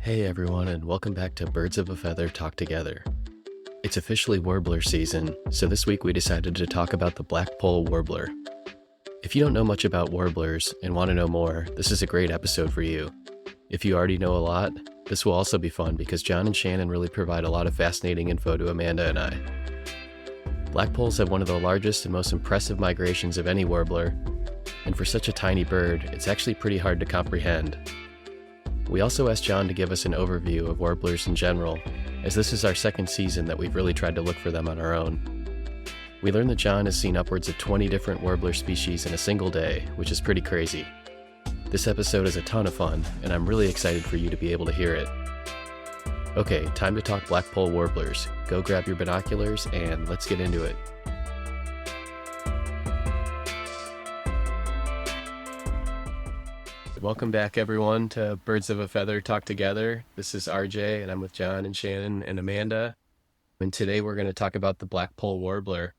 Hey everyone, and welcome back to Birds of a Feather Talk Together. It's officially Warbler season, so this week we decided to talk about the Blackpoll Warbler. If you don't know much about warblers and want to know more, this is a great episode for you. If you already know a lot, this will also be fun because John and Shannon really provide a lot of fascinating info to Amanda and I. Blackpolls have one of the largest and most impressive migrations of any warbler, and for such a tiny bird, it's actually pretty hard to comprehend. We also asked John to give us an overview of warblers in general, as this is our second season that we've really tried to look for them on our own. We learned that John has seen upwards of 20 different warbler species in a single day, which is pretty crazy. This episode is a ton of fun, and I'm really excited for you to be able to hear it. Okay, time to talk Blackpoll warblers. Go grab your binoculars and let's get into it. Welcome back, everyone, to Birds of a Feather Talk Together. This is RJ, and I'm with John and Shannon and Amanda. And today we're going to talk about the Blackpoll Warbler.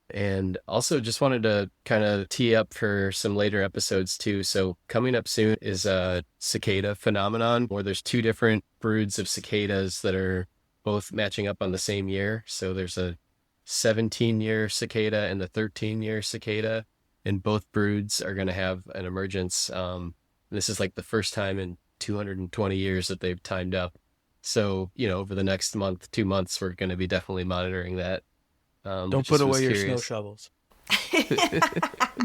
And also just wanted to kind of tee up for some later episodes, too. So coming up soon is a cicada phenomenon, where there's two different broods of cicadas that are both matching up on the same year. So there's a 17-year cicada and the 13-year cicada, and both broods are going to have an emergence. This is like the first time in 220 years that they've timed up. So, over the next month, 2 months, we're going to be definitely monitoring that. Don't put away your snow shovels.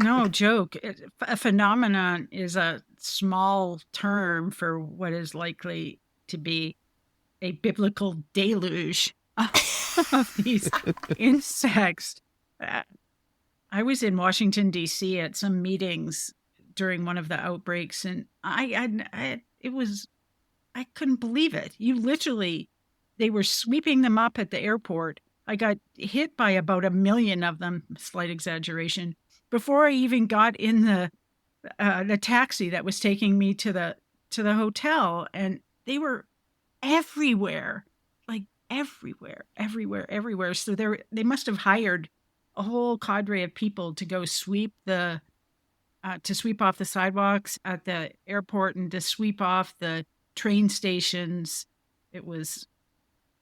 No joke. A phenomenon is a small term for what is likely to be a biblical deluge of these insects. I was in Washington, D.C. at some meetings during one of the outbreaks, and I couldn't believe it. They were sweeping them up at the airport. I got hit by about 1 million of them, slight exaggeration, before I even got in the taxi that was taking me to the hotel, and they were everywhere, like everywhere. So they must have hired a whole cadre of people to go sweep off the sidewalks at the airport and to sweep off the train stations. It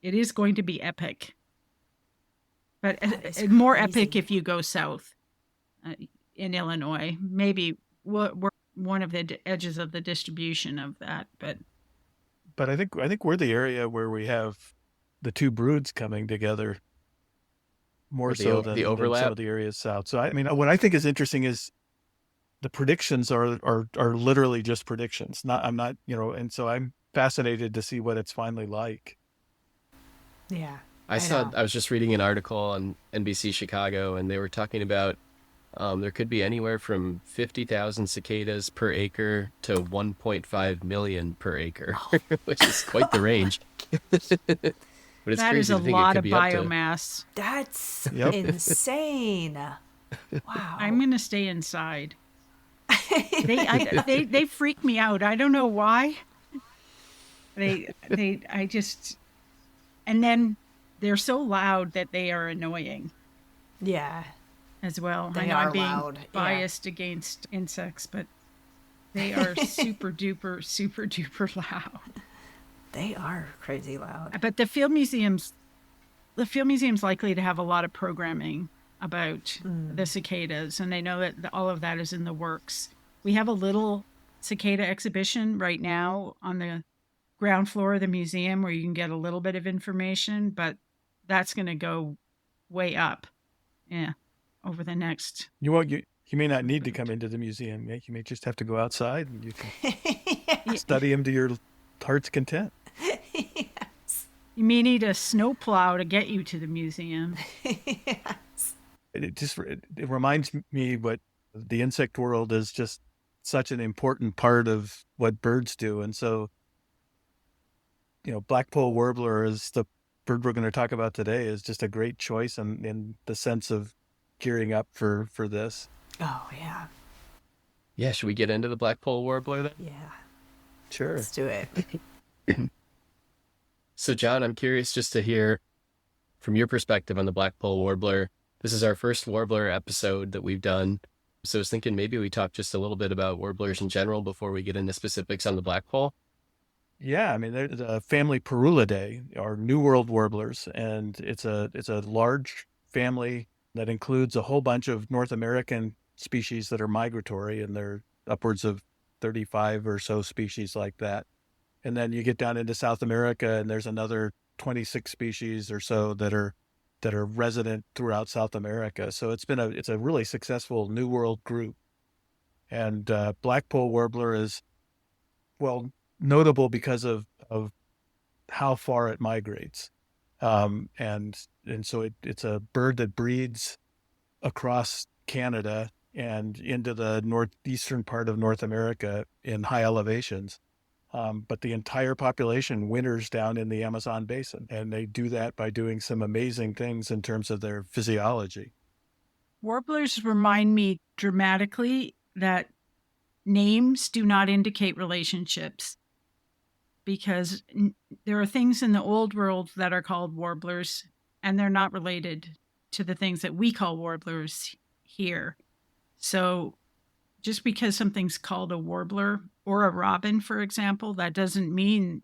is going to be epic. But more epic if you go south in Illinois. Maybe we're one of the edges of the distribution of that. But I think we're the area where we have the two broods coming together more so than some of the areas south. So what I think is interesting is the predictions are literally just predictions. And so I'm fascinated to see what it's finally like. Yeah. I was just reading an article on NBC Chicago, and they were talking about there could be anywhere from 50,000 cicadas per acre to 1.5 million per acre, which is quite the range. But it's that crazy is a to think lot it of could be biomass. That's insane. Wow. I'm going to stay inside. They freak me out. I don't know why. And then they're so loud that they are annoying. Yeah. As well. They I know are I'm being loud. biased against insects, but they are super duper loud. They are crazy loud. But the field museum's likely to have a lot of programming about the cicadas, and I know that all of that is in the works. We have a little cicada exhibition right now on the ground floor of the museum where you can get a little bit of information, but that's going to go way up. Yeah. Over the next. You may not need to come into the museum. You may just have to go outside and you can study them to your heart's content. Yes. You may need a snowplow to get you to the museum. Yes. It reminds me what the insect world is just such an important part of what birds do. And so, Blackpoll Warbler is the bird we're going to talk about today, is just a great choice in the sense of gearing up for this. Oh, yeah. Yeah, should we get into the Blackpoll Warbler then? Yeah. Sure. Let's do it. So, John, I'm curious just to hear from your perspective on the Blackpoll Warbler. This is our first Warbler episode that we've done. So I was thinking maybe we talk just a little bit about warblers in general before we get into specifics on the Blackpoll. Yeah, I mean, there's a family Parulidae, or New World warblers, and it's a large family that includes a whole bunch of North American species that are migratory, and there are upwards of 35 or so species like that. And then you get down into South America, and there's another 26 species or so that are resident throughout South America. So it's a really successful New World group. And Blackpoll Warbler is, well, notable because of how far it migrates. And so it's a bird that breeds across Canada and into the northeastern part of North America in high elevations. But the entire population winters down in the Amazon basin, and they do that by doing some amazing things in terms of their physiology. Warblers remind me dramatically that names do not indicate relationships, because there are things in the old world that are called warblers, and they're not related to the things that we call warblers here. So just because something's called a warbler or a robin, for example, that doesn't mean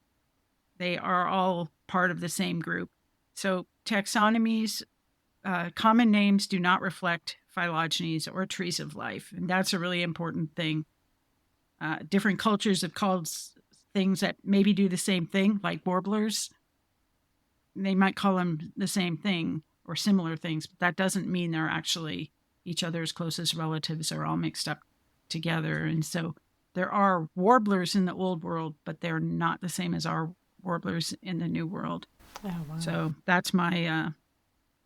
they are all part of the same group. So taxonomies, common names do not reflect phylogenies or trees of life. And that's a really important thing. Different cultures have called things that maybe do the same thing, like warblers. They might call them the same thing or similar things, but that doesn't mean they're actually each other's closest relatives are all mixed up together. And so there are warblers in the old world, but they're not the same as our warblers in the new world. Oh, wow. So that's my,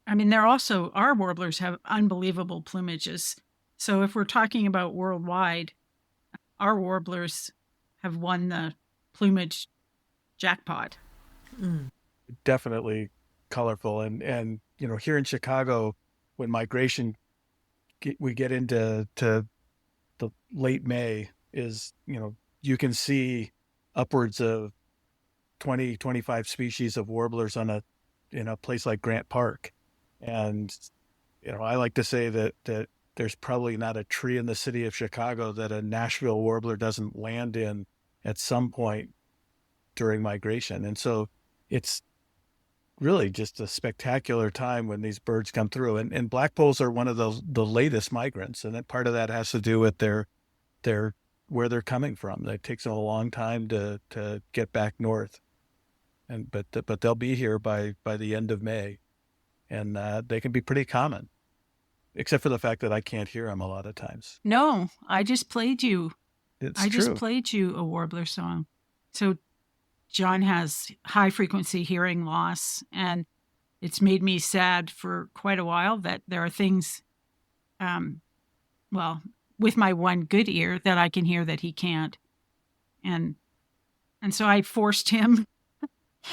they're also, our warblers have unbelievable plumages. So if we're talking about worldwide, our warblers have won the plumage jackpot. Definitely colorful. And here in Chicago, when migration, we get into the late May, is, you can see upwards of 20, 25 species of warblers in a place like Grant Park. And, I like to say that there's probably not a tree in the city of Chicago that a Nashville warbler doesn't land in at some point during migration. And so it's really just a spectacular time when these birds come through. And blackpolls are one of the latest migrants. And that part of that has to do with their where they're coming from. It takes them a long time to get back north. But they'll be here by the end of May. And they can be pretty common, except for the fact that I can't hear them a lot of times. No, I just played you. It's true. Just played you a warbler song. So John has high frequency hearing loss, and it's made me sad for quite a while that there are things, with my one good ear that I can hear that he can't. And so I forced him,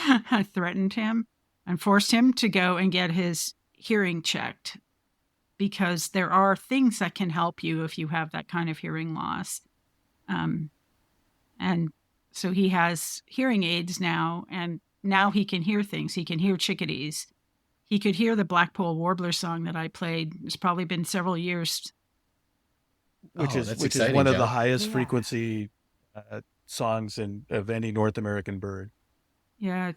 I threatened him and forced him to go and get his hearing checked, because there are things that can help you if you have that kind of hearing loss. And so he has hearing aids now, and now he can hear things. He can hear chickadees. He could hear the Blackpoll Warbler song that I played. It's probably been several years. Which is one of the highest frequency songs of any North American bird. Yeah,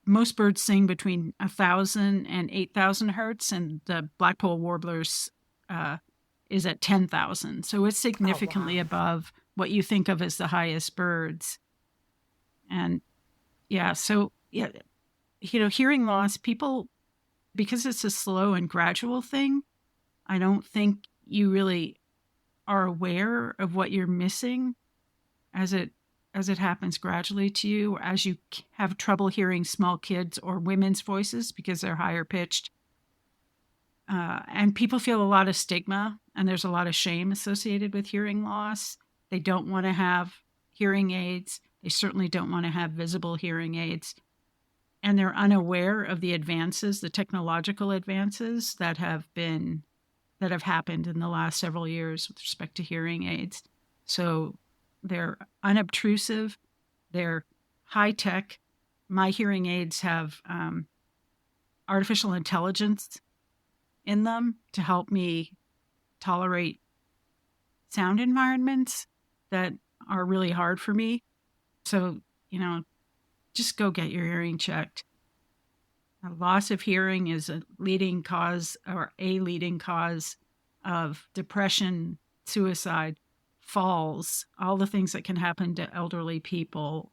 most birds sing between 1,000 and 8,000 hertz, and the Blackpoll Warblers is at 10,000. So it's significantly above what you think of as the highest birds. And hearing loss, people, because it's a slow and gradual thing, I don't think you really are aware of what you're missing as it happens gradually to you, as you have trouble hearing small kids or women's voices because they're higher pitched. And people feel a lot of stigma, and there's a lot of shame associated with hearing loss. They don't want to have hearing aids. They certainly don't want to have visible hearing aids. And they're unaware of the advances, the technological advances that have happened in the last several years with respect to hearing aids. So they're unobtrusive, they're high tech. My hearing aids have artificial intelligence in them to help me tolerate sound environments that are really hard for me. So, just go get your hearing checked. A loss of hearing is a leading cause of depression, suicide, falls, all the things that can happen to elderly people.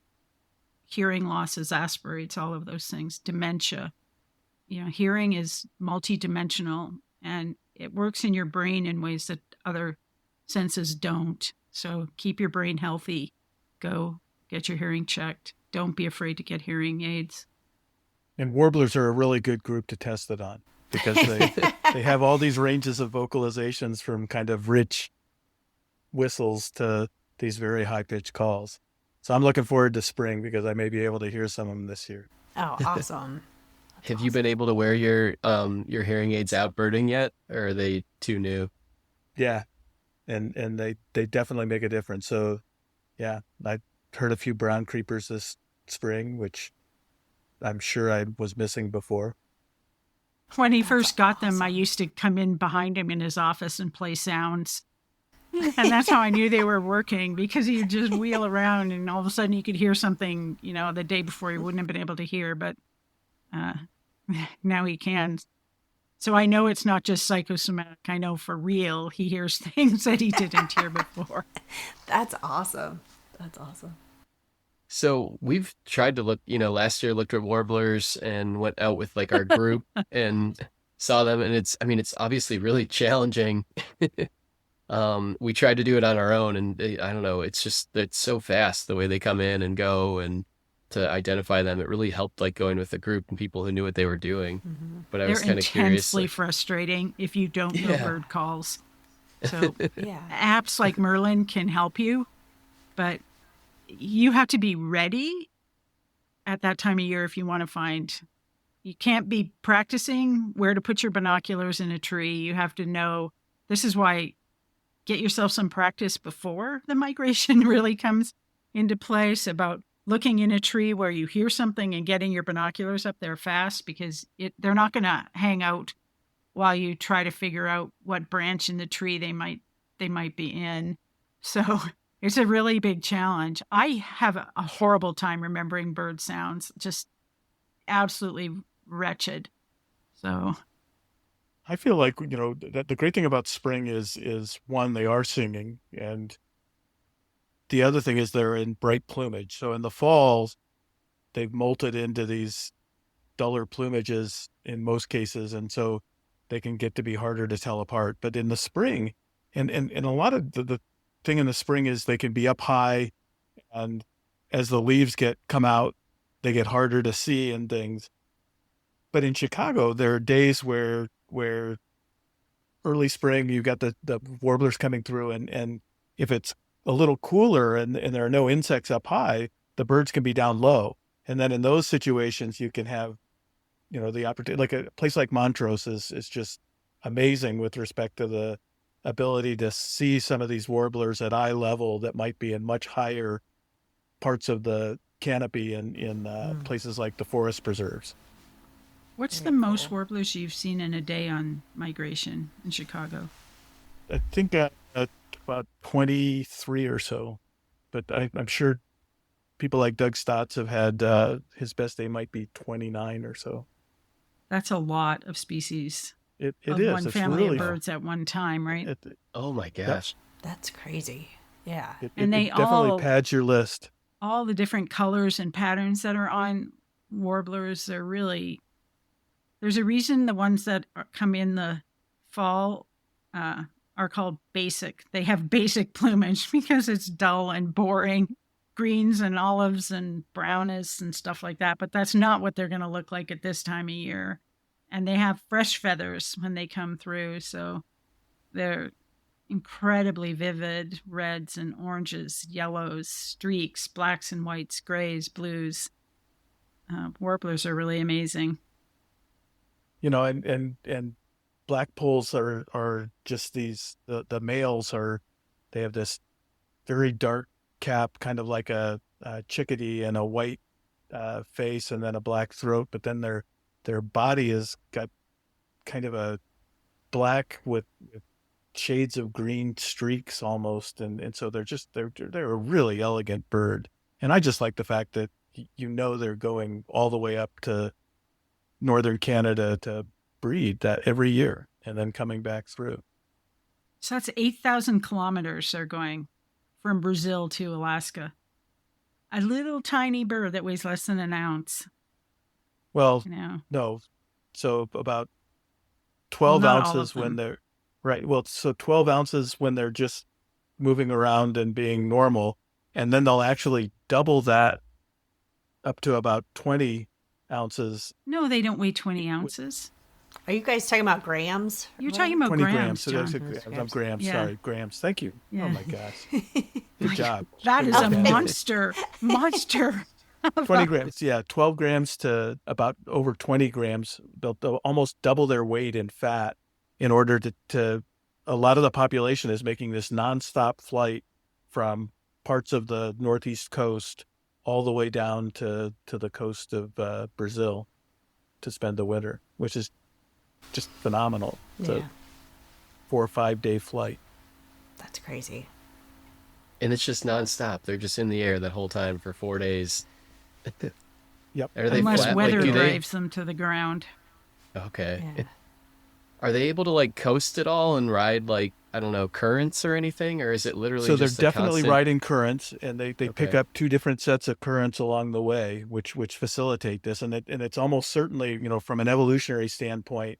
Hearing loss exasperates all of those things. Dementia. Hearing is multidimensional, and it works in your brain in ways that other senses don't. So keep your brain healthy. Go get your hearing checked. Don't be afraid to get hearing aids. And warblers are a really good group to test it on because they have all these ranges of vocalizations from kind of rich whistles to these very high-pitched calls. So I'm looking forward to spring because I may be able to hear some of them this year. Oh, awesome. Have you been able to wear your hearing aids out birding yet, or are they too new? Yeah, and they definitely make a difference. So, yeah, I heard a few brown creepers this spring, which I'm sure I was missing before. When he first got them, I used to come in behind him in his office and play sounds. And that's how I knew they were working, because he'd just wheel around and all of a sudden you could hear something, the day before he wouldn't have been able to hear, but now he can. So I know it's not just psychosomatic. I know for real he hears things that he didn't hear before. That's awesome. That's awesome. So we've tried to look, last year looked at warblers and went out with like our group and saw them. And it's obviously really challenging. We tried to do it on our own, and I don't know, it's so fast the way they come in and go, and to identify them, it really helped like going with a group and people who knew what they were doing. Mm-hmm. But I was kind of curious. They're intensely frustrating if you don't know bird calls. So apps like Merlin can help you, but you have to be ready at that time of year if you want to find. You can't be practicing where to put your binoculars in a tree. You have to know. This is why get yourself some practice before the migration really comes into place, about looking in a tree where you hear something and getting your binoculars up there fast, because they're not going to hang out while you try to figure out what branch in the tree they might be in. So it's a really big challenge. I have a horrible time remembering bird sounds, just absolutely wretched. So I feel like, that the great thing about spring is one, they are singing, and the other thing is they're in bright plumage. So in the fall, they've molted into these duller plumages in most cases, and so they can get to be harder to tell apart. But in the spring, and a lot of the thing in the spring is they can be up high, and as the leaves come out, they get harder to see and things. But in Chicago, there are days where early spring, you got the warblers coming through, and if it's a little cooler and there are no insects up high, the birds can be down low. And then in those situations, you can have, the opportunity, like a place like Montrose is just amazing with respect to the ability to see some of these warblers at eye level that might be in much higher parts of the canopy in places like the forest preserves. What's the most warblers you've seen in a day on migration in Chicago? I think about 23 or so, but I'm sure people like Doug Stotts have had his best day might be 29 or so. That's a lot of species. It of is. One it's family really, of birds at one time, right? Oh my gosh. That's crazy. Yeah. And they definitely pads your list. All the different colors and patterns that are on warblers are really, there's a reason the ones that come in the fall are called basic. They have basic plumage because it's dull and boring, greens and olives and brownish and stuff like that. But that's not what they're going to look like at this time of year. And they have fresh feathers when they come through. So they're incredibly vivid reds and oranges, yellows, streaks, blacks and whites, grays, blues. Warblers are really amazing. And Blackpolls are just these, the males they have this very dark cap, kind of like a chickadee, and a white face and then a black throat, but then their body has got kind of a black with shades of green streaks almost, and so they're a really elegant bird. And I just like the fact that they're going all the way up to northern Canada to breed that every year and then coming back through. So that's 8,000 kilometers they're going from Brazil to Alaska. A little tiny bird that weighs less than an ounce. Well, no. So about 12 ounces when they're right. Well, so 12 ounces when they're just moving around and being normal. And then they'll actually double that up to about 20 ounces. No, they don't weigh 20 ounces. Are you guys talking about grams? You're talking about 20 grams, John. So grams. Grams. Yeah. Sorry, grams. Thank you. Yeah. Oh my gosh. Good job. That is a monster. 20 grams. Yeah. 12 grams to about over 20 grams. They'll almost double their weight in fat in order to a lot of the population is making this nonstop flight from parts of the northeast coast all the way down to the coast of Brazil to spend the winter, which is just phenomenal. It's a 4 or 5 day flight. That's crazy. And it's just nonstop. They're just in the air that whole time for 4 days. Yep. Are they Unless flat? weather drives them to the ground. Okay. Yeah. Are they able to coast at all and ride currents or anything, or is it literally? So they're just definitely riding currents, and they Okay. pick up 2 different sets of currents along the way, which facilitate this, and it's almost certainly from an evolutionary standpoint,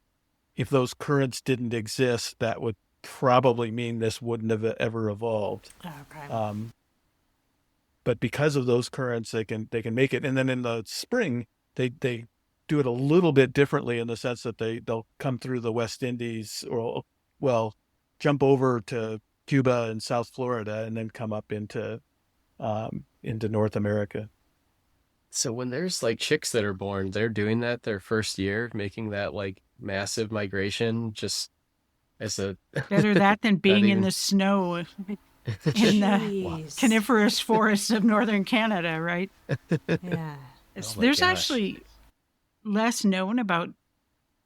if those currents didn't exist, that would probably mean this wouldn't have ever evolved. Okay. But because of those currents, they can make it, and then in the spring they do it a little bit differently in the sense that they'll come through the West Indies or jump over to Cuba and South Florida and then come up into North America. So when there's chicks that are born, they're doing that their first year, making that massive migration just as a Better that than being in even- the snow in the Jeez. coniferous forests of northern Canada, right? Yeah. Oh my There's gosh. actually less known about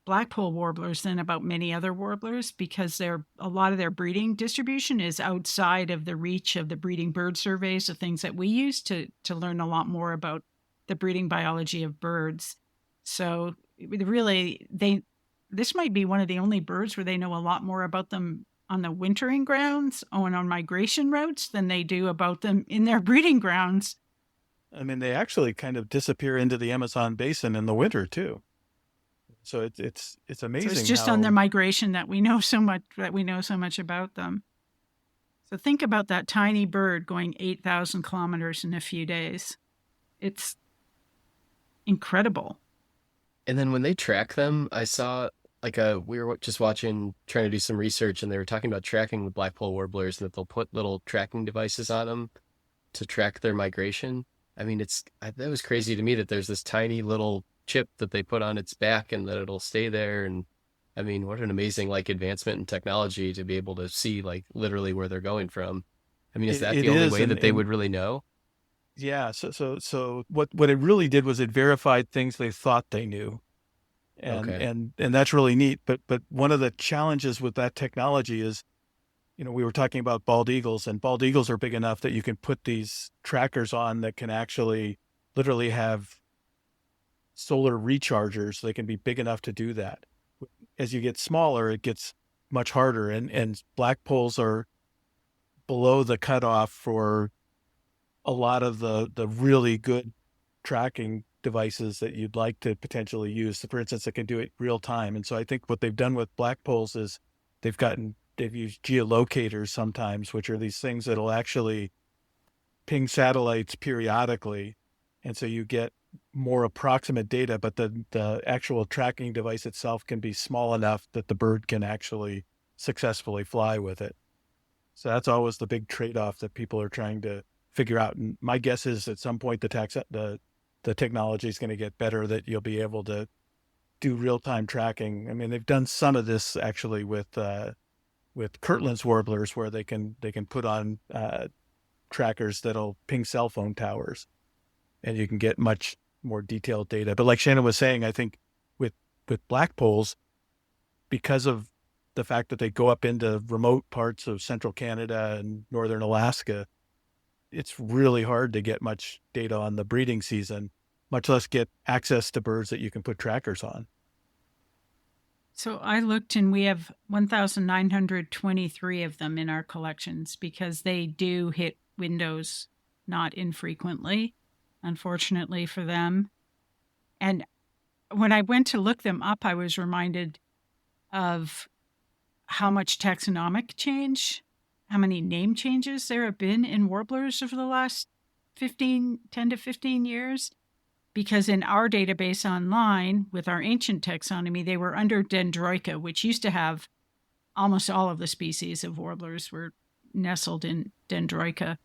Blackpoll warblers than about many other warblers because a lot of their breeding distribution is outside of the reach of the breeding bird surveys, the things that we use to learn a lot more about the breeding biology of birds. So really, this might be one of the only birds where they know a lot more about them on the wintering grounds and on migration routes than they do about them in their breeding grounds. I mean, they actually kind of disappear into the Amazon basin in the winter too. So it's amazing. So it's just on their migration that we know so much about them. So think about that tiny bird going 8,000 kilometers in a few days. It's incredible. And then when they track them, I saw we were just trying to do some research, and they were talking about tracking the Blackpoll warblers, and that they'll put little tracking devices on them to track their migration. I mean, that was crazy to me that there's this tiny little chip that they put on its back and that it'll stay there. And I mean, what an amazing advancement in technology to be able to see literally where they're going from. I mean, is that the only way that they would really know? Yeah. So what it really did was it verified things they thought they knew. And that's really neat. But one of the challenges with that technology is, we were talking about bald eagles, and bald eagles are big enough that you can put these trackers on that can actually literally have solar rechargers. They can be big enough to do that. As you get smaller, it gets much harder. And Blackpolls are below the cutoff for a lot of the really good tracking devices that you'd like to potentially use. So for instance, it can do it real time. And so I think what they've done with Blackpolls is they've used geolocators sometimes, which are these things that'll actually ping satellites periodically. And so you get more approximate data, but the actual tracking device itself can be small enough that the bird can actually successfully fly with it. So that's always the big trade-off that people are trying to figure out. And my guess is at some point the technology is going to get better, that you'll be able to do real-time tracking. I mean, they've done some of this actually with Kirtland's warblers, where they can put on trackers that'll ping cell phone towers, and you can get much more detailed data. But like Shannon was saying, I think with Blackpolls, because of the fact that they go up into remote parts of central Canada and northern Alaska, it's really hard to get much data on the breeding season, much less get access to birds that you can put trackers on. So I looked, and we have 1,923 of them in our collections because they do hit windows not infrequently, unfortunately for them. And when I went to look them up, I was reminded of how much taxonomic change, how many name changes there have been in warblers over the last 10 to 15 years. Because in our database online, with our ancient taxonomy, they were under Dendroica, which used to have almost all of the species of warblers were nestled in Dendroica.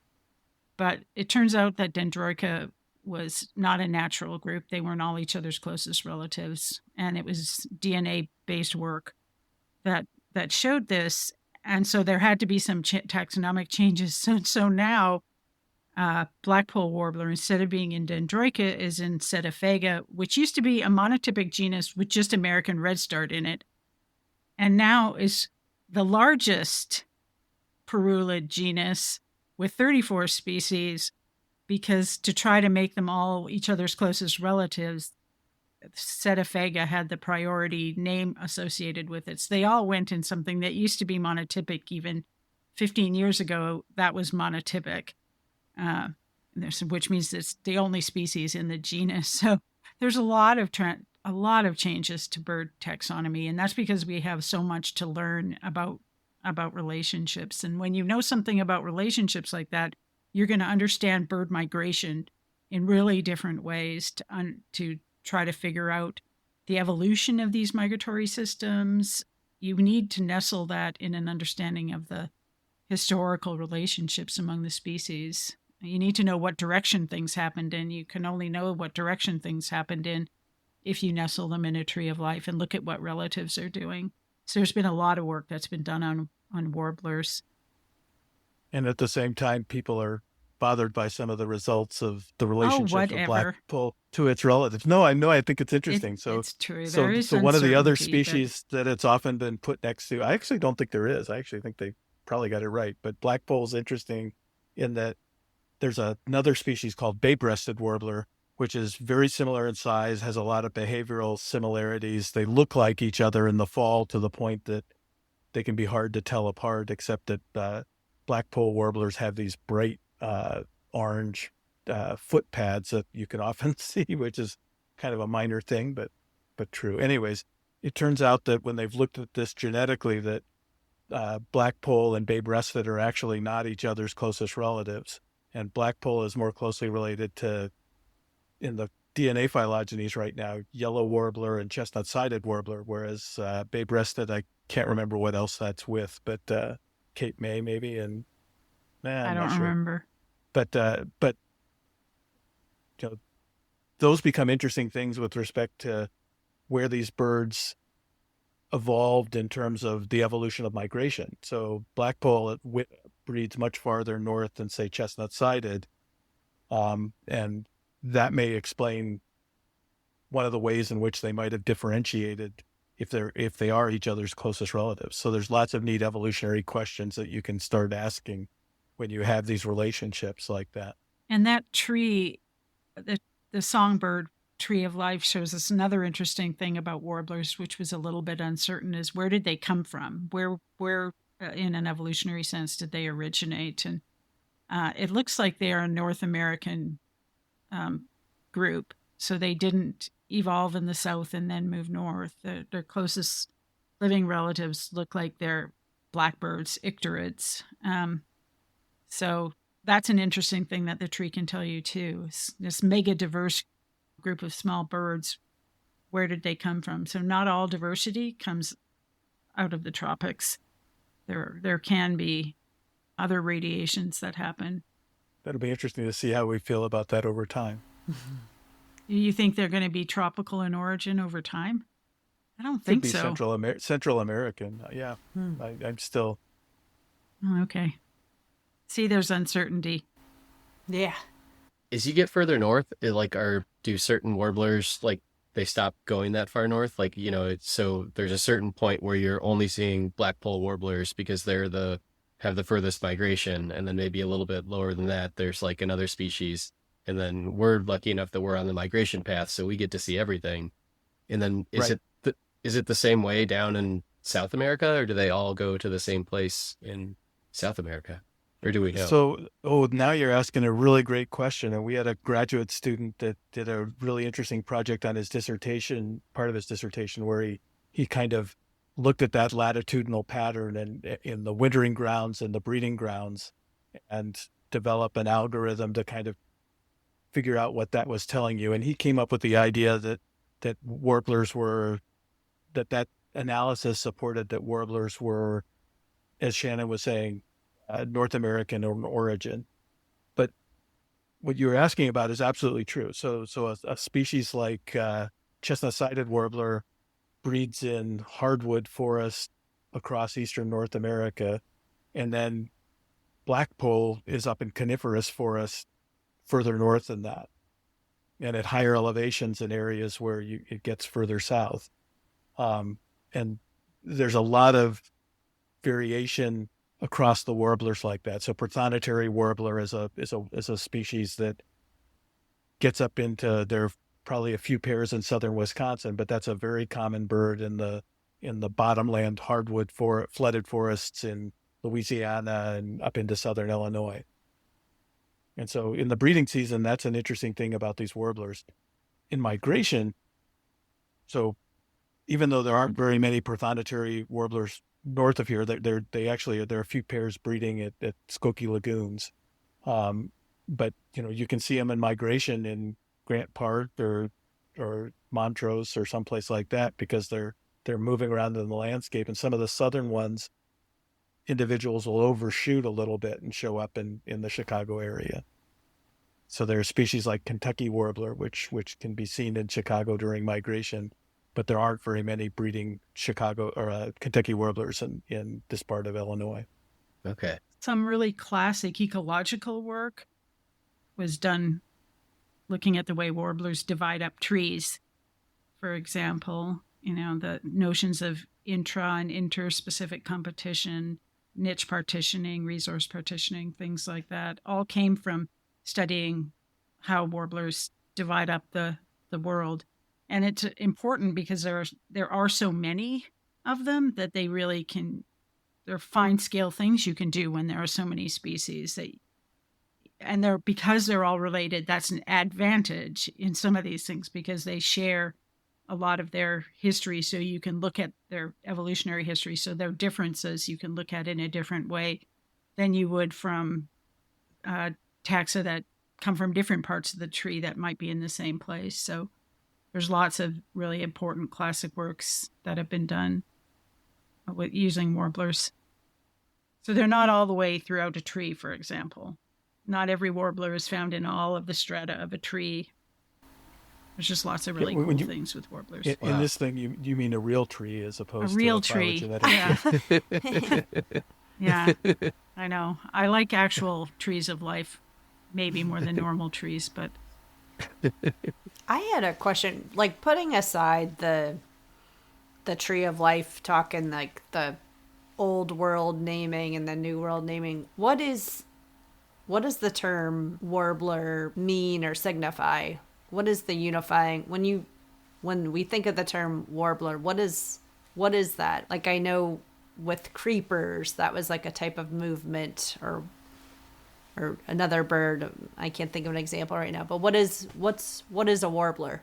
But it turns out that Dendroica was not a natural group. They weren't all each other's closest relatives. And it was DNA-based work that showed this. And so there had to be some taxonomic changes. So now Blackpoll Warbler, instead of being in Dendroica, is in Setophaga, which used to be a monotypic genus with just American redstart in it, and now is the largest parulid genus with 34 species, because to try to make them all each other's closest relatives, Setophaga had the priority name associated with it. So they all went in something that used to be monotypic even 15 years ago. That was monotypic. Which means it's the only species in the genus. So there's a lot of changes to bird taxonomy, and that's because we have so much to learn about relationships. And when you know something about relationships like that, you're going to understand bird migration in really different ways to try to figure out the evolution of these migratory systems. You need to nestle that in an understanding of the historical relationships among the species. You need to know what direction things happened in. You can only know what direction things happened in if you nestle them in a tree of life and look at what relatives are doing. So there's been a lot of work that's been done on warblers. And at the same time, people are bothered by some of the results of the relationship of Blackpoll to its relatives. No, I know. I think it's interesting. It's true. So one of the other species that it's often been put next to, I actually don't think there is. I actually think they probably got it right. But Blackpoll is interesting in that there's another species called bay-breasted warbler, which is very similar in size, has a lot of behavioral similarities. They look like each other in the fall to the point that they can be hard to tell apart, except that Blackpoll warblers have these bright orange foot pads that you can often see, which is kind of a minor thing, but true. Anyways, it turns out that when they've looked at this genetically, that Blackpoll and bay-breasted are actually not each other's closest relatives. And Blackpoll is more closely related to, in the DNA phylogenies right now, yellow warbler and chestnut-sided warbler, whereas bay-breasted, I can't remember what else that's with, but Cape May maybe, and I don't remember. But you know, those become interesting things with respect to where these birds evolved in terms of the evolution of migration. So Blackpoll breeds much farther north than, say, chestnut-sided, and that may explain one of the ways in which they might have differentiated if they are each other's closest relatives. So there's lots of neat evolutionary questions that you can start asking when you have these relationships like that. And that tree, the songbird tree of life, shows us another interesting thing about warblers, which was a little bit uncertain, is where did they come from? Where in an evolutionary sense did they originate? And it looks like they are a North American group. So they didn't evolve in the south and then move north. Their closest living relatives look like they're blackbirds, icterids. So that's an interesting thing that the tree can tell you too. This mega diverse group of small birds, where did they come from? So not all diversity comes out of the tropics. There can be other radiations that happen. That'll be interesting to see how we feel about that over time. You think they're going to be tropical in origin over time? I don't think so. Central American. Yeah. I'm still. Okay. See, there's uncertainty. Yeah. As you get further north, do certain warblers, they stop going that far north? So there's a certain point where you're only seeing Blackpoll warblers because they're the have the furthest migration, and then maybe a little bit lower than that, there's like another species, and then we're lucky enough that we're on the migration path, so we get to see everything. And then is it the same way down in South America, or do they all go to the same place in South America? Or do we know? So, now you're asking a really great question. And we had a graduate student that did a really interesting project on his dissertation, part of his dissertation, where he kind of looked at that latitudinal pattern and in the wintering grounds and the breeding grounds, and develop an algorithm to kind of figure out what that was telling you. And he came up with the idea that warblers were, that analysis supported that warblers were, as Shannon was saying, North American in origin. But what you were asking about is absolutely true. So a species like chestnut-sided warbler breeds in hardwood forests across eastern North America, and then Blackpoll is up in coniferous forests further north than that, and at higher elevations in areas where it gets further south. And there's a lot of variation across the warblers like that. So prothonotary warbler is a species that gets up into, there are probably a few pairs in southern Wisconsin, but that's a very common bird in the bottomland hardwood flooded forests in Louisiana and up into southern Illinois. And so in the breeding season, that's an interesting thing about these warblers. In migration, so even though there aren't very many prothonotary warblers north of here, there are a few pairs breeding at Skokie lagoons. But you can see them in migration in Grant Park or Montrose or someplace like that, because they're moving around in the landscape. And some of the southern ones, individuals will overshoot a little bit and show up in the Chicago area. So there are species like Kentucky warbler, which can be seen in Chicago during migration, but there aren't very many breeding Chicago or Kentucky warblers in this part of Illinois. Okay. Some really classic ecological work was done looking at the way warblers divide up trees. For example, the notions of intra and interspecific competition, niche partitioning, resource partitioning, things like that, all came from studying how warblers divide up the world. And it's important because there are so many of them that they really can, they're fine scale things you can do when there are so many species because they're all related. That's an advantage in some of these things because they share a lot of their history. So you can look at their evolutionary history. So their differences you can look at in a different way than you would from taxa that come from different parts of the tree that might be in the same place. So there's lots of really important classic works that have been done with using warblers. So they're not all the way throughout a tree, for example. Not every warbler is found in all of the strata of a tree. There's just lots of really cool things with warblers. In this thing, you mean a real tree as opposed to a tree. Yeah. Yeah, I know. I like actual trees of life, maybe more than normal trees, but... I had a question, like putting aside the tree of life, talking like the old world naming and the new world naming, what does the term warbler mean or signify? What is the unifying, when we think of the term warbler, what is that? Like, I know with creepers, that was like a type of movement or another bird. I can't think of an example right now, but what is a warbler?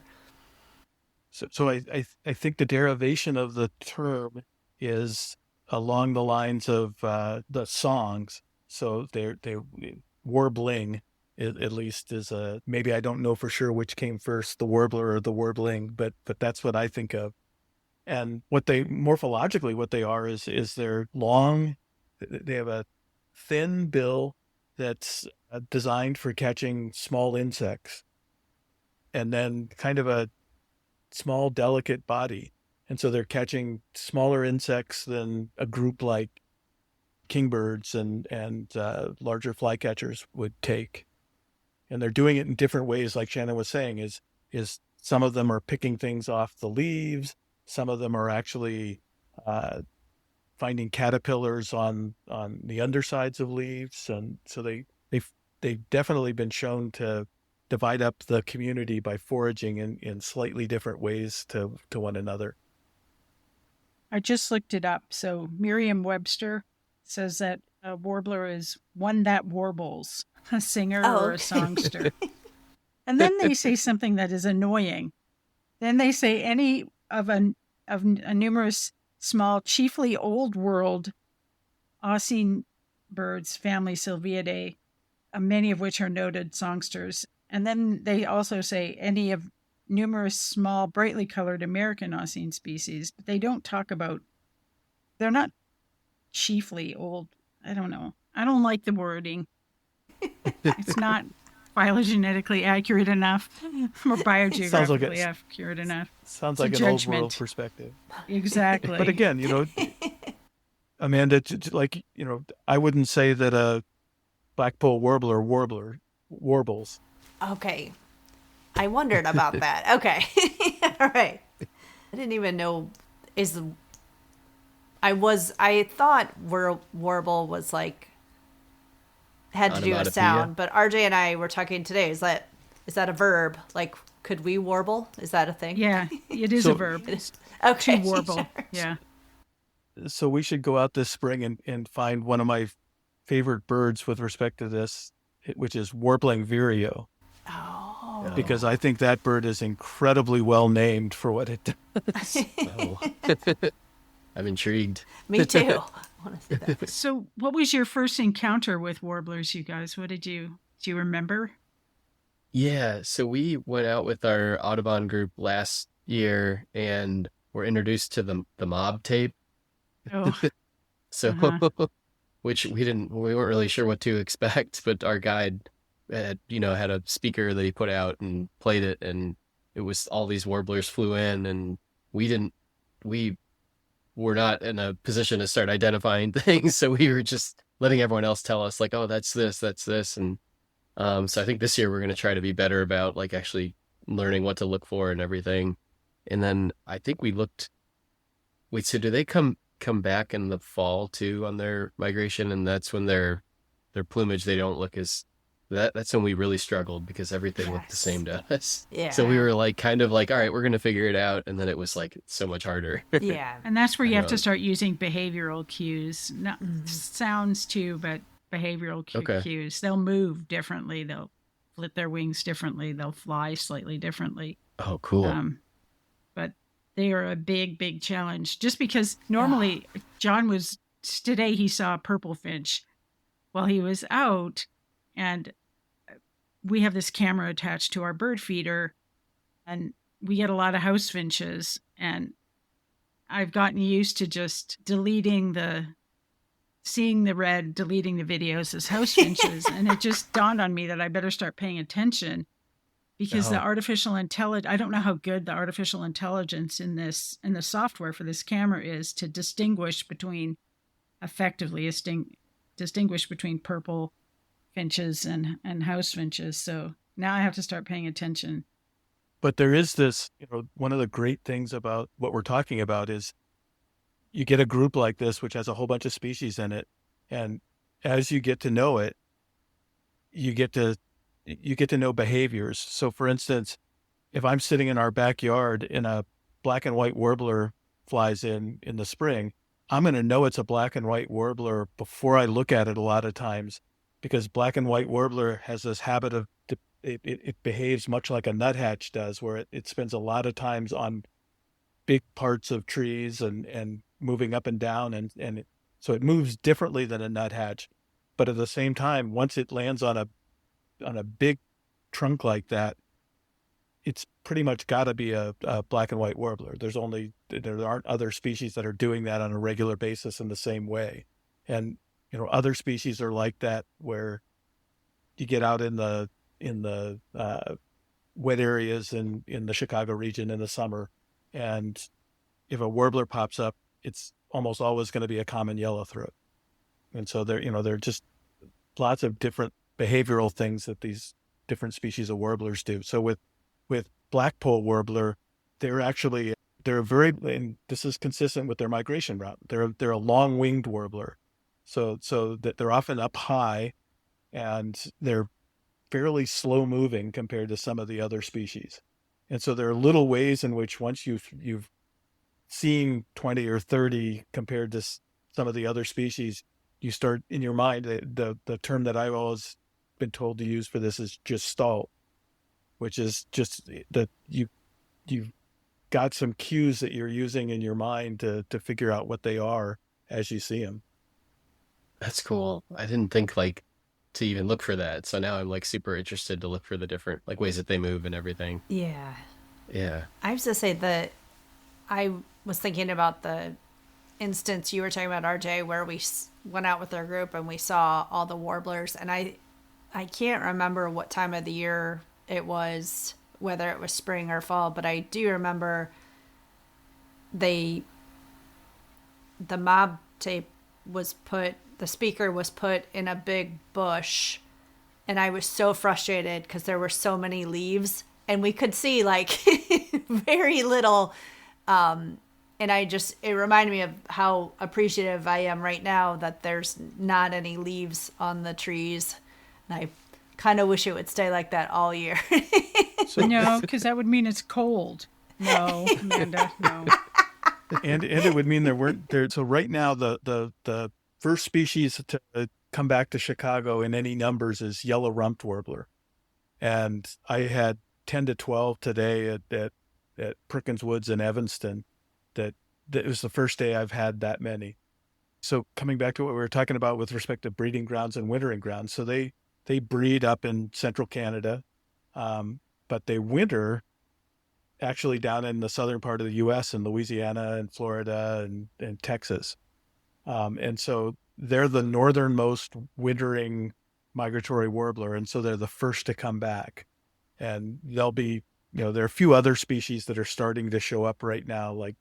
So I think the derivation of the term is along the lines of the songs. So they warbling, at least is maybe I don't know for sure which came first, the warbler or the warbling, but that's what I think of. And what they morphologically, what they are is they're long. They have a thin bill that's designed for catching small insects, and then kind of a small, delicate body. And so they're catching smaller insects than a group like kingbirds and larger flycatchers would take. And they're doing it in different ways, like Shannon was saying, is some of them are picking things off the leaves. Some of them are actually finding caterpillars on the undersides of leaves, and so they've definitely been shown to divide up the community by foraging in slightly different ways to one another. I just looked it up. So Merriam-Webster says that a warbler is one that warbles, a singer or a songster. And then they say something that is annoying. Then they say any of a numerous small, chiefly old world Aussine birds, family Sylviidae, many of which are noted songsters. And then they also say any of numerous small, brightly colored American Aussine species, but they don't talk about, they're not chiefly old. I don't know. I don't like the wording. It's not phylogenetically accurate enough or biogeographically accurate enough. Sounds like an old world perspective. Exactly. But again, Amanda, like, I wouldn't say that a Blackpoll Warbler warbles. Okay. I wondered about that. Okay. All right. I didn't even know I thought warble was like had to do with sound, but RJ and I were talking today. Is that a verb? Like, could we warble? Is that a thing? Yeah, it is a verb. Okay. To warble. Yeah. So we should go out this spring and find one of my favorite birds with respect to this, which is warbling vireo. Oh. Because I think that bird is incredibly well named for what it does. I'm intrigued. Me too. I want to see that. So what was your first encounter with warblers, you guys? Do you remember? Yeah, so we went out with our Audubon group last year and were introduced to the mob tape. Oh. So, which we weren't really sure what to expect, but our guide had a speaker that he put out and played it, and it was all these warblers flew in, and we were not in a position to start identifying things, so we were just letting everyone else tell us, like, oh, that's this, and so I think this year we're going to try to be better about like actually learning what to look for and everything. And then I think so do they come back in the fall too on their migration, and that's when their plumage, they don't look as that's when we really struggled because everything looked the same to us. Yeah. So we were like kind of like, all right, we're going to figure it out, and then it was like so much harder. Yeah. And that's where you have to start using behavioral cues, not sounds too, but behavioral cues. They'll move differently. They'll flip their wings differently. They'll fly slightly differently. Oh, cool. But they are a big, big challenge. Just because normally today he saw a purple finch while he was out, and we have this camera attached to our bird feeder, and we get a lot of house finches, and I've gotten used to just deleting the videos as house finches. And it just dawned on me that I better start paying attention because the artificial intelligence, I don't know how good the artificial intelligence in the software for this camera is to distinguish between purple finches and house finches. So now I have to start paying attention. But there is this, one of the great things about what we're talking about is you get a group like this, which has a whole bunch of species in it. And as you get to know it, you get to know behaviors. So for instance, if I'm sitting in our backyard and a black and white warbler flies in the spring, I'm going to know it's a black and white warbler before I look at it a lot of times, because black and white warbler has this habit of, it behaves much like a nuthatch does, where it spends a lot of times on big parts of trees and moving up and down. So it moves differently than a nuthatch. But at the same time, once it lands on a big trunk like that, it's pretty much got to be a black and white warbler. There aren't other species that are doing that on a regular basis in the same way. And, other species are like that, where you get out in the wet areas in the Chicago region in the summer, and if a warbler pops up, it's almost always going to be a common yellowthroat. And so there are just lots of different behavioral things that these different species of warblers do. So with Blackpoll Warbler, they're actually and this is consistent with their migration route. They're a long-winged warbler, so that they're often up high, and they're fairly slow moving compared to some of the other species. And so there are little ways in which once you've seen 20 or 30 compared to some of the other species, you start in your mind, the term that I've always been told to use for this is gestalt, which is just that you've got some cues that you're using in your mind to figure out what they are as you see them. That's cool. I didn't think to even look for that. So now I'm super interested to look for the different ways that they move and everything. Yeah. Yeah. I have to say that I was thinking about the instance you were talking about, RJ, where we went out with our group and we saw all the warblers, and I can't remember what time of the year it was, whether it was spring or fall, but I do remember the mob tape the speaker was put in a big bush, and I was so frustrated because there were so many leaves and we could see very little. And it reminded me of how appreciative I am right now that there's not any leaves on the trees. And I kind of wish it would stay like that all year. No, because that would mean it's cold. No, Amanda, no. And it would mean there weren't there. So right now, the first species to come back to Chicago in any numbers is yellow-rumped warbler. And I had 10 to 12 today at Perkins Woods in Evanston. That was the first day I've had that many. So coming back to what we were talking about with respect to breeding grounds and wintering grounds. So they breed up in central Canada, but they winter actually down in the southern part of the U.S. in Louisiana and Florida and Texas. And so they're the northernmost wintering migratory warbler. And so they're the first to come back. And they'll be, there are a few other species that are starting to show up right now, like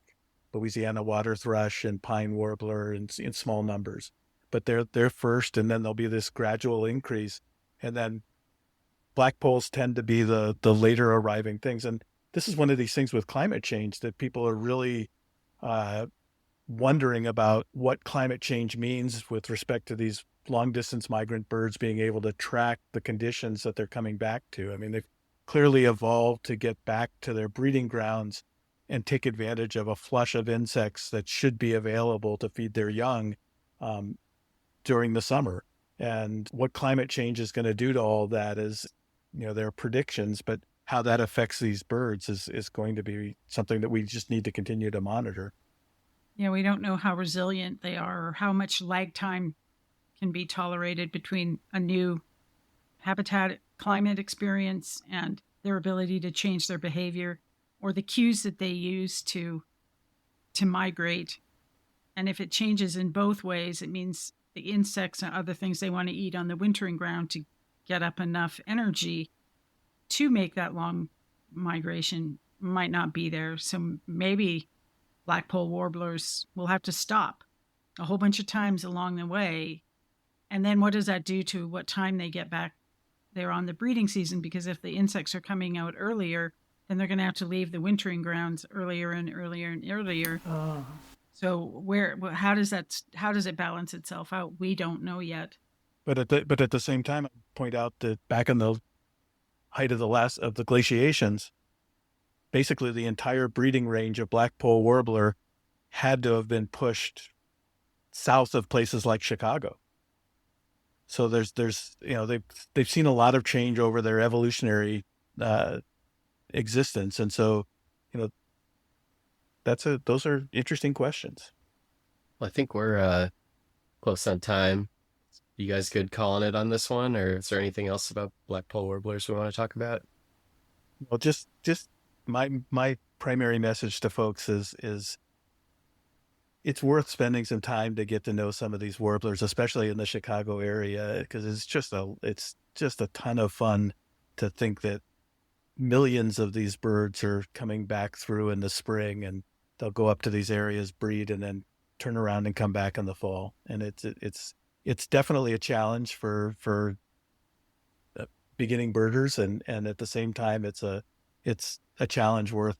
Louisiana water thrush and pine warbler in small numbers. But they're first, and then there'll be this gradual increase. And then blackpolls tend to be the later arriving things. And this is one of these things with climate change that people are really wondering about what climate change means with respect to these long distance migrant birds being able to track the conditions that they're coming back to. I mean, they've clearly evolved to get back to their breeding grounds and take advantage of a flush of insects that should be available to feed their young during the summer. And what climate change is going to do to all that is, there are predictions, but how that affects these birds is going to be something that we just need to continue to monitor. Yeah, we don't know how resilient they are or how much lag time can be tolerated between a new habitat climate experience and their ability to change their behavior or the cues that they use to migrate. And if it changes in both ways, it means the insects and other things they want to eat on the wintering ground to get up enough energy to make that long migration might not be there. So maybe Blackpoll warblers will have to stop a whole bunch of times along the way. And then what does that do to what time they get back there on the breeding season? Because if the insects are coming out earlier, then they're going to have to leave the wintering grounds earlier and earlier and earlier. Oh. So how does it balance itself out? We don't know yet. But at the same time, I point out that back in the height of the glaciations, basically the entire breeding range of Blackpoll warbler had to have been pushed south of places like Chicago. So there's they've seen a lot of change over their evolutionary existence, and so those are interesting questions. Well, I think we're close on time. You guys good calling it on this one, or is there anything else about Blackpoll warblers we want to talk about? Well, just my primary message to folks is it's worth spending some time to get to know some of these warblers, especially in the Chicago area, because it's just a ton of fun to think that millions of these birds are coming back through in the spring, and they'll go up to these areas, breed, and then turn around and come back in the fall. And it's definitely a challenge for beginning birders, and at the same time, it's a challenge worth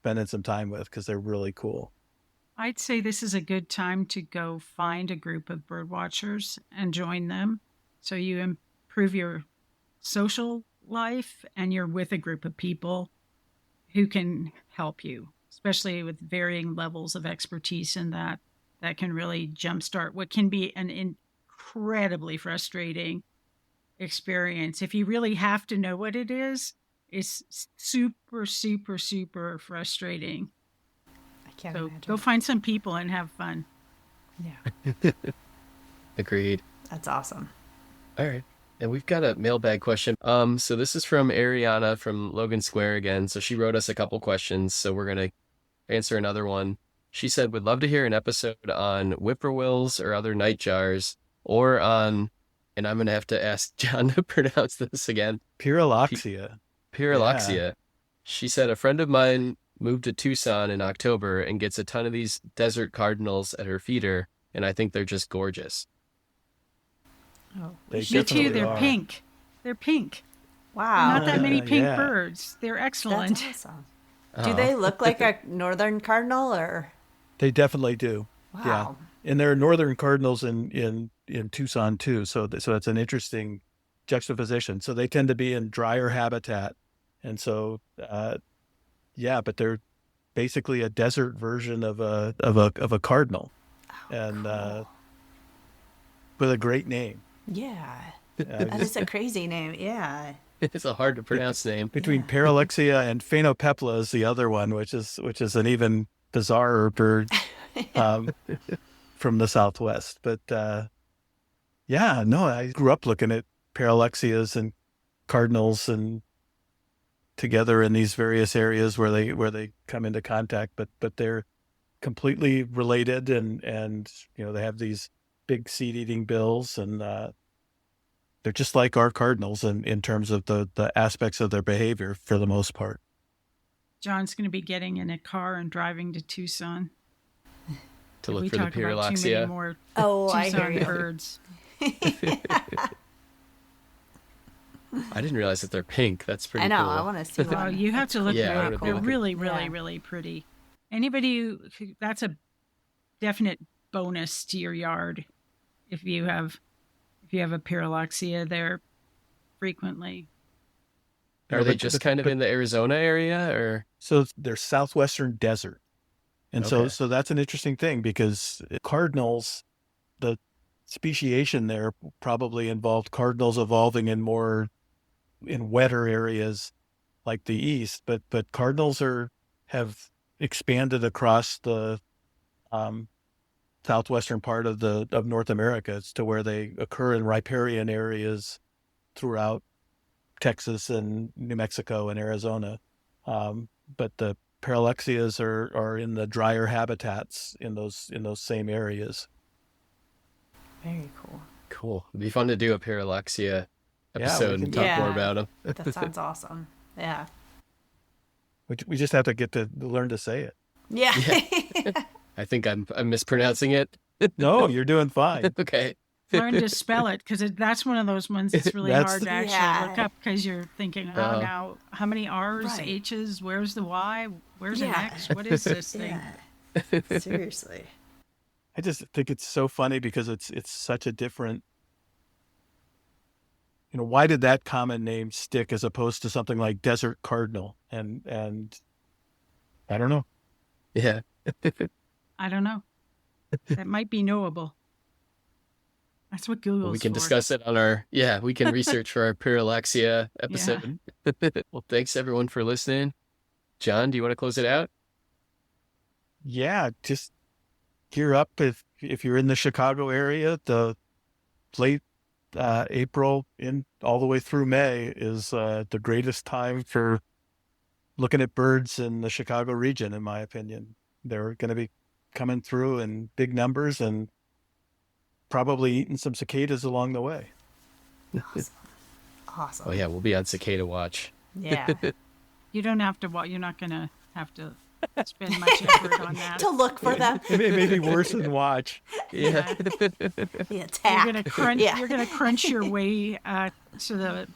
spending some time with because they're really cool. I'd say this is a good time to go find a group of bird watchers and join them. So you improve your social life and you're with a group of people who can help you, especially with varying levels of expertise in that. That can really jumpstart what can be an incredibly frustrating experience. If you really have to know what it is, it's super, super, super frustrating. Can't so imagine. Go find some people and have fun. Yeah. Agreed. That's awesome. All right. And we've got a mailbag question. So this is from Ariana from Logan Square again. So she wrote us a couple questions. So we're going to answer another one. She said, would love to hear an episode on whippoorwills or other nightjars, or on, and I'm going to have to ask John to pronounce this again. Pyrrholoxia. Pyrrholoxia. Yeah. She said, a friend of mine moved to Tucson in October and gets a ton of these desert cardinals at her feeder, and I think they're just gorgeous. Oh, They me too. definitely They're are. pink. They're pink. Wow. Not that many pink Yeah. birds. They're excellent. That's awesome. Do they look like a northern cardinal or? They definitely do. Wow. Yeah. And there are northern cardinals in Tucson too. So it's an interesting juxtaposition. So they tend to be in drier habitat. And so, but they're basically a desert version of a cardinal, Cool. with a great name. Yeah. That is a crazy name. Yeah. It's a hard to pronounce name. Between Pyrrholoxia and Phainopepla is the other one, which is an even bizarrer bird from the Southwest. But I grew up looking at Pyrrholoxias and cardinals and together in these various areas where they come into contact, but they're completely related, and they have these big seed-eating bills, and they're just like our cardinals in terms of the aspects of their behavior for the most part. John's going to be getting in a car and driving to Tucson To look we for the talk about too many Pyrrholoxia. more I hear Tucson you. birds. I didn't realize that they're pink. That's pretty I know. cool. I want to see Oh, one. you have to look Yeah, them I up. would be They're looking. really, really, Yeah. really pretty. Anybody who that's a definite bonus to your yard if you have a Pyrrholoxia there frequently. Are they just kind of in the Arizona area, or? So they're southwestern desert. And Okay. so that's an interesting thing, because cardinals, the speciation there probably involved cardinals evolving in wetter areas like the east, but cardinals have expanded across the southwestern part of North America to where they occur in riparian areas throughout Texas and New Mexico and Arizona. But the Pyrrholoxias are in the drier habitats in those same areas. Very cool. Cool. It'd be fun to do a Pyrrholoxia episode can and talk Yeah. more about them. That sounds awesome. Yeah. We just have to get to learn to say it. Yeah. I think I'm mispronouncing it. No, you're doing fine. Okay. Learn to spell it, because that's one of those ones that's really That's hard to actually Yeah. look up, because you're thinking, now how many R's, Right. H's, where's the Y, where's an Yeah. X, what is this thing? Yeah. Seriously. I just think it's so funny because it's such a different. Why did that common name stick as opposed to something like desert cardinal? And I don't know. Yeah. I don't know. That might be knowable. That's what Google's We can for. discuss it on we can research for our Pyrrholoxia episode. Well, thanks everyone for listening. John, do you want to close it out? Yeah, just gear up if you're in the Chicago area. The late April in all the way through May is the greatest time for looking at birds in the Chicago region, in my opinion. They're going to be coming through in big numbers and probably eating some cicadas along the way. Awesome. Oh yeah, we'll be on cicada watch. Yeah. You don't have to. You're not going to have to spend much effort on that. To look for them. It may be worse than watch. Yeah. The attack. You're going to crunch. Yeah. You're going to crunch your way to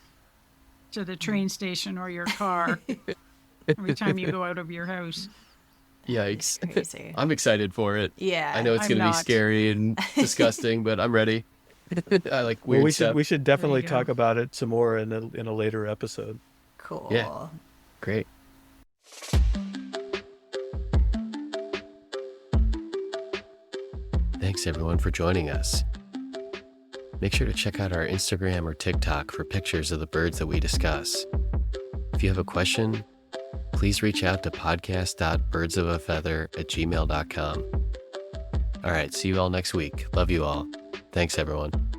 the train station or your car. every time you go out of your house. Yikes. I'm excited for it. Yeah. I know it's going to be scary and disgusting, but I'm ready. I like weird stuff. We should definitely talk about it some more in a later episode. Cool. Yeah. Great. Thanks everyone for joining us. Make sure to check out our Instagram or TikTok for pictures of the birds that we discuss. If you have a question, please reach out to podcast.birdsofafeather@gmail.com. All right, see you all next week. Love you all. Thanks everyone.